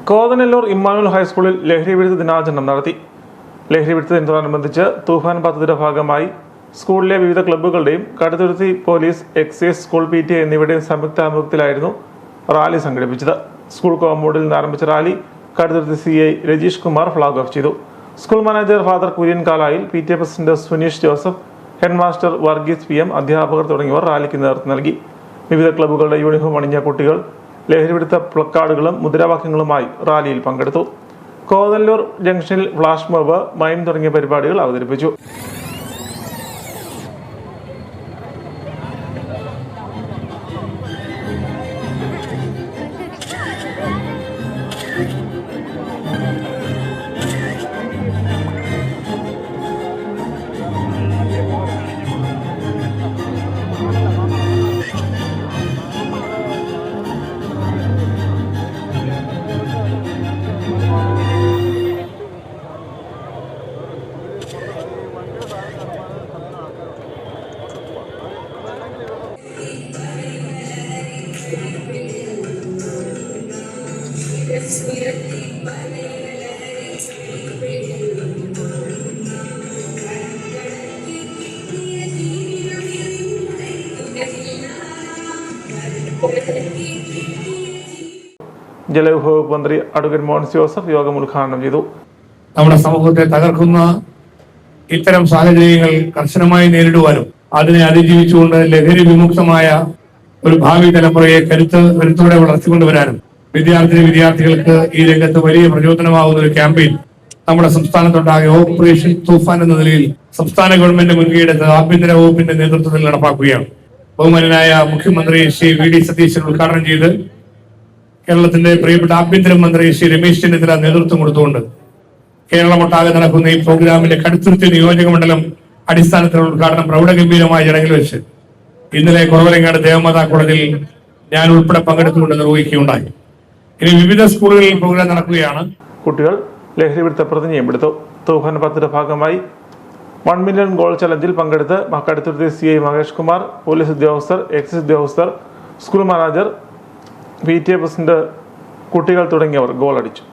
Kothanallur Emmanuel ഹൈസ്കൂളിൽ ലഹരി വിരുദ്ധ ദിനാചരണം നടത്തി. ലഹരി വിരുദ്ധ ദിനത്തോടനുബന്ധിച്ച് തൂഫാൻ പദ്ധതിയുടെ ഭാഗമായി സ്കൂളിലെ വിവിധ ക്ലബ്ബുകളുടെയും Kaduthuruthy police, excise, school PTA എന്നിവയുടെയും സംയുക്ത ആഭിമുഖ്യത്തിലായിരുന്നു റാലി സംഘടിപ്പിച്ചത്. സ്കൂൾ കോമ്പൗണ്ടിൽ നിന്ന് ആരംഭിച്ച rally Kaduthuruthy CI Rajeesh Kumar flag off ചെയ്തു. School manager father Kurian Kalayil, PTA president Suneesh Joseph, headmaster Varghese PM, അധ്യാപകർ തുടങ്ങിയവർ റാലിക്ക് നേതൃത്വം നൽകി. വിവിധ ക്ലബ്ബുകളുടെ യൂണിഫോം അണിഞ്ഞ കുട്ടികൾ ലഹരിവിരുദ്ധ പ്ലക്കാർഡുകളും മുദ്രാവാക്യങ്ങളുമായി റാലിയിൽ പങ്കെടുത്തു. കോതനല്ലൂർ ജംഗ്ഷനിൽ ഫ്ലാഷ് മോബ്, മൈം തുടങ്ങിയ പരിപാടികൾ അവതരിപ്പിച്ചു. ജലവിഭവ വകുപ്പ് മന്ത്രി അഡ്വക്കേറ്റ് മോൻസ് ജോസഫ് യോഗം ഉദ്ഘാടനം ചെയ്തു. നമ്മുടെ സമൂഹത്തെ തകർക്കുന്ന ഇത്തരം സാഹചര്യങ്ങൾ കർശനമായി നേരിടുവാനും അതിനെ അതിജീവിച്ചുകൊണ്ട് ലഹരി വിമുക്തമായ ഒരു ഭാവി തലമുറയെ കരുത്തോടെ വളർത്തിക്കൊണ്ടുവരാനും വിദ്യാർത്ഥികൾക്ക് ഈ രംഗത്ത് വലിയ പ്രചോദനമാകുന്ന ഒരു ക്യാമ്പയിൻ നമ്മുടെ സംസ്ഥാനത്തുണ്ടാകെ ഓപ്പറേഷൻ തൂഫാൻ എന്ന നിലയിൽ സംസ്ഥാന ഗവൺമെന്റ് മുൻകൈയെടുത്ത് ആഭ്യന്തര വകുപ്പിന്റെ നേതൃത്വത്തിൽ നടപ്പാക്കുകയാണ്. ബഹുമാനനായ മുഖ്യമന്ത്രി ശ്രീ VD സതീശൻ ഉദ്ഘാടനം ചെയ്ത് കേരളത്തിന്റെ പ്രിയപ്പെട്ട ആഭ്യന്തര മന്ത്രി ശ്രീ രമേശ് ചെന്നിത്തല നേതൃത്വം കൊടുത്തുകൊണ്ട് കേരളമൊട്ടാകെ നടക്കുന്ന ഈ പ്രോഗ്രാമിന്റെ കടുത്തുരുത്തി നിയോജക മണ്ഡലം അടിസ്ഥാനത്തിലുള്ള ഉദ്ഘാടനം പ്രൗഢഗംഭീരമായ ചടങ്ങിൽ വെച്ച് ഇന്നലെ കുറവലങ്ങാട് ദേവമാതാ കോളേജിൽ ഞാൻ ഉൾപ്പെടെ പങ്കെടുത്തുകൊണ്ട് നിർവഹിക്കുകയുണ്ടായി. ഇനി വിവിധ സ്കൂളുകളിൽ പ്രോഗ്രാം നടക്കുകയാണ്. കുട്ടികൾ ലഹരി വിരുദ്ധ പ്രതിജ്ഞയും എടുത്തു. തൂഫാൻ പദ്ധതിയുടെ ഭാഗമായി 1 മില്യൺ ഗോൾ ചലഞ്ചിൽ പങ്കെടുത്ത് കടുത്തുരുത്തി CI മഹേഷ് കുമാർ, പോലീസ് ഉദ്യോഗസ്ഥർ, എക്സൈസ് ഉദ്യോഗസ്ഥർ, സ്കൂൾ മാനേജർ, PTA പ്രസിഡന്റ്, കുട്ടികൾ തുടങ്ങിയവർ ഗോൾ അടിച്ചു.